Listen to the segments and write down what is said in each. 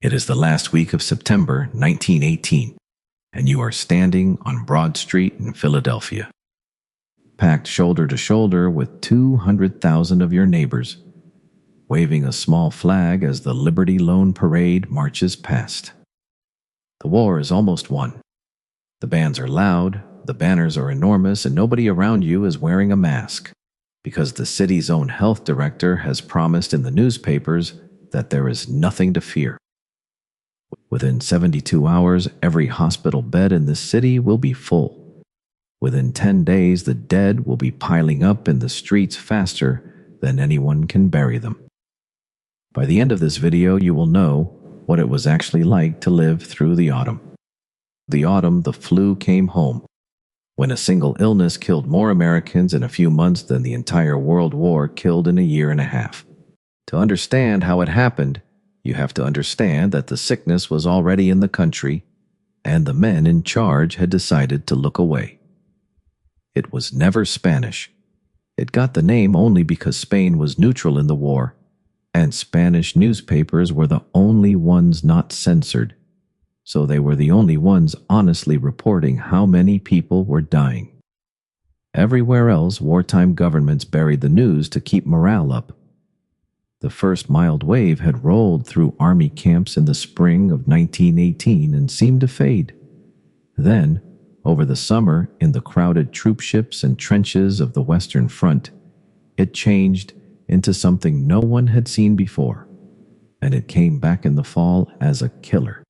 It is the last week of September 1918, and you are standing on Broad Street in Philadelphia, packed shoulder to shoulder with 200,000 of your neighbors, waving a small flag as the Liberty Loan Parade marches past. The war is almost won. The bands are loud, the banners are enormous, and nobody around you is wearing a mask, because the city's own health director has promised in the newspapers that there is nothing to fear. Within 72 hours, every hospital bed in this city will be full. Within 10 days, the dead will be piling up in the streets faster than anyone can bury them. By the end of this video, you will know what it was actually like to live through the autumn. The autumn the flu came home, when a single illness killed more Americans in a few months than the entire World War killed in a year and a half. To understand how it happened, you have to understand that the sickness was already in the country, and the men in charge had decided to look away. It was never Spanish. It got the name only because Spain was neutral in the war, and Spanish newspapers were the only ones not censored, so they were the only ones honestly reporting how many people were dying. Everywhere else, wartime governments buried the news to keep morale up. The first mild wave had rolled through army camps in the spring of 1918 and seemed to fade. Then, over the summer, in the crowded troop ships and trenches of the Western Front, it changed into something no one had seen before, and it came back in the fall as a killer.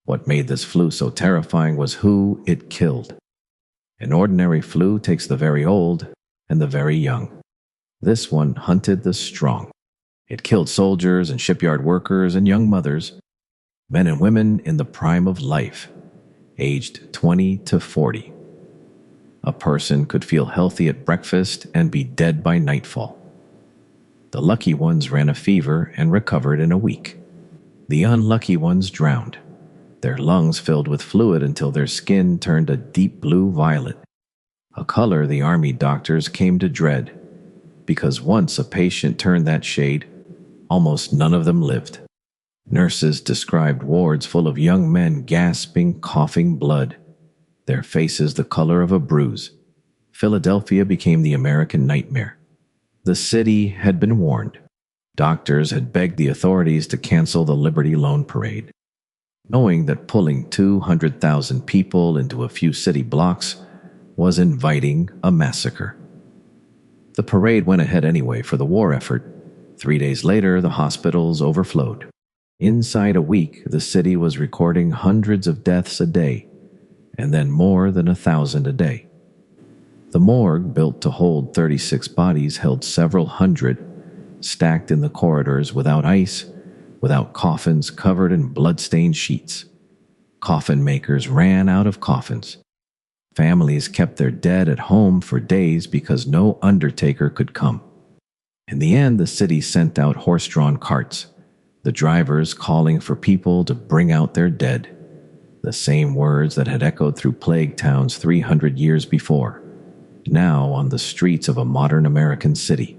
What made this flu so terrifying was who it killed. An ordinary flu takes the very old and the very young. This one hunted the strong. It killed soldiers and shipyard workers and young mothers, men and women in the prime of life, aged 20 to 40. A person could feel healthy at breakfast and be dead by nightfall. The lucky ones ran a fever and recovered in a week. The unlucky ones drowned, their lungs filled with fluid until their skin turned a deep blue-violet, a color the army doctors came to dread, because once a patient turned that shade, almost none of them lived. Nurses described wards full of young men gasping, coughing blood, their faces the color of a bruise. Philadelphia became the American nightmare. The city had been warned. Doctors had begged the authorities to cancel the Liberty Loan Parade, knowing that pulling 200,000 people into a few city blocks was inviting a massacre. The parade went ahead anyway for the war effort. 3 days later, the hospitals overflowed. Inside a week, the city was recording hundreds of deaths a day, and then more than 1,000 a day. The morgue, built to hold 36 bodies, held several hundred, stacked in the corridors without ice, without coffins covered in blood-stained sheets. Coffin makers ran out of coffins. Families kept their dead at home for days because no undertaker could come. In the end, the city sent out horse-drawn carts, the drivers calling for people to bring out their dead, the same words that had echoed through plague towns 300 years before, now on the streets of a modern American city.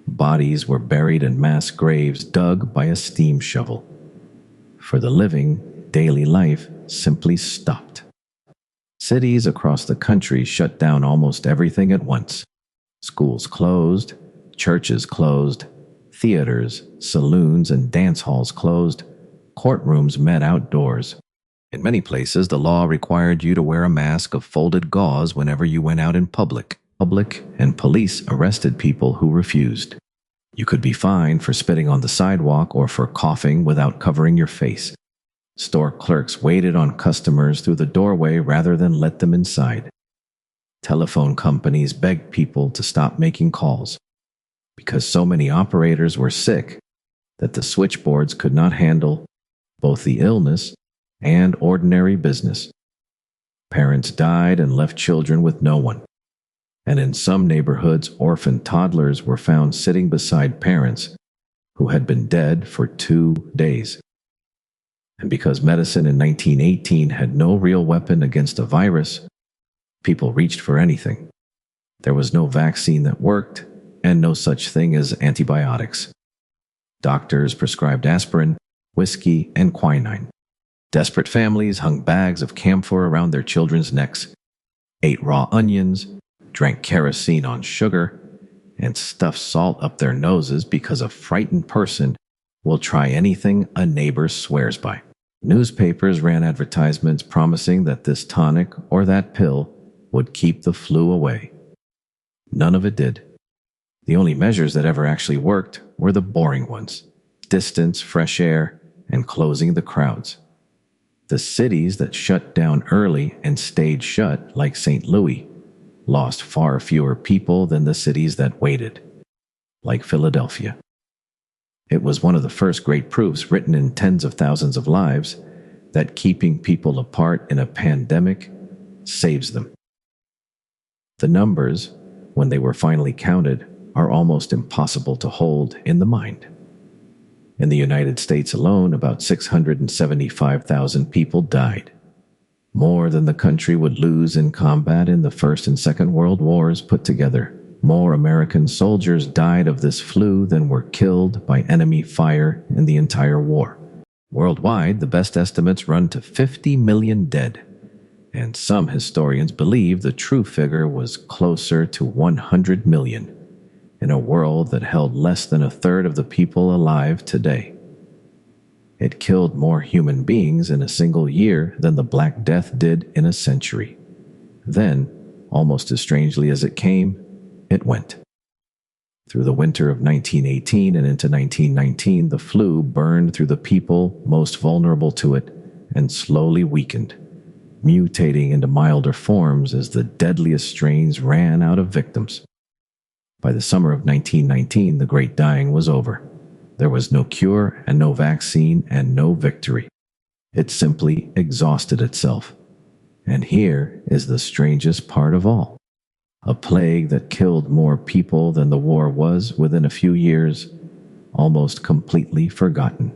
Bodies were buried in mass graves dug by a steam shovel. For the living, daily life simply stopped. Cities across the country shut down almost everything at once. Schools closed, churches closed, theaters, saloons, and dance halls closed, courtrooms met outdoors. In many places, the law required you to wear a mask of folded gauze whenever you went out in public, and police arrested people who refused. You could be fined for spitting on the sidewalk or for coughing without covering your face. Store clerks waited on customers through the doorway rather than let them inside. Telephone companies begged people to stop making calls, because so many operators were sick that the switchboards could not handle both the illness and ordinary business. Parents died and left children with no one. And in some neighborhoods, orphan toddlers were found sitting beside parents who had been dead for 2 days. And because medicine in 1918 had no real weapon against a virus, people reached for anything. There was no vaccine that worked, and no such thing as antibiotics. Doctors prescribed aspirin, whiskey, and quinine. Desperate families hung bags of camphor around their children's necks, ate raw onions, drank kerosene on sugar, and stuffed salt up their noses because a frightened person will try anything a neighbor swears by. Newspapers ran advertisements promising that this tonic or that pill would keep the flu away. None of it did. The only measures that ever actually worked were the boring ones: distance, fresh air, and closing the crowds. The cities that shut down early and stayed shut, like St. Louis, lost far fewer people than the cities that waited, like Philadelphia. It was one of the first great proofs, written in tens of thousands of lives, that keeping people apart in a pandemic saves them. The numbers, when they were finally counted, are almost impossible to hold in the mind. In the United States alone, about 675,000 people died, more than the country would lose in combat in the First and Second World Wars put together. More American soldiers died of this flu than were killed by enemy fire in the entire war. Worldwide, the best estimates run to 50 million dead, and some historians believe the true figure was closer to 100 million, in a world that held less than a third of the people alive today. It killed more human beings in a single year than the Black Death did in a century. Then, almost as strangely as it came, it went. Through the winter of 1918 and into 1919, the flu burned through the people most vulnerable to it and slowly weakened, mutating into milder forms as the deadliest strains ran out of victims. By the summer of 1919, the Great Dying was over. There was no cure and no vaccine and no victory. It simply exhausted itself. And here is the strangest part of all. A plague that killed more people than the war was within a few years, almost completely forgotten.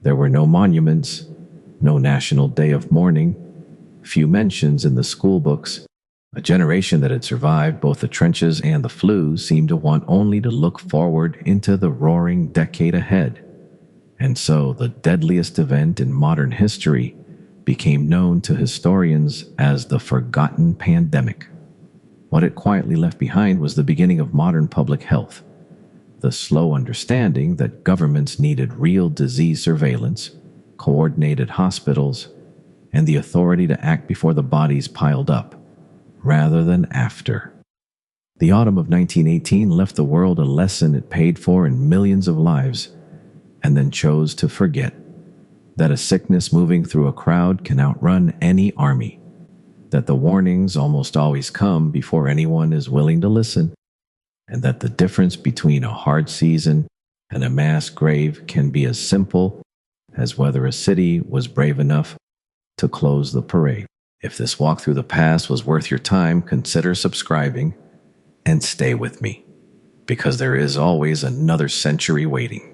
There were no monuments, no national day of mourning, few mentions in the school books. A generation that had survived both the trenches and the flu seemed to want only to look forward into the roaring decade ahead. And so the deadliest event in modern history became known to historians as the Forgotten Pandemic. What it quietly left behind was the beginning of modern public health, the slow understanding that governments needed real disease surveillance, coordinated hospitals, and the authority to act before the bodies piled up, rather than after. The autumn of 1918 left the world a lesson it paid for in millions of lives, and then chose to forget: that a sickness moving through a crowd can outrun any army, that the warnings almost always come before anyone is willing to listen, and that the difference between a hard season and a mass grave can be as simple as whether a city was brave enough to close the parade. If this walk through the past was worth your time, consider subscribing and stay with me, because there is always another century waiting.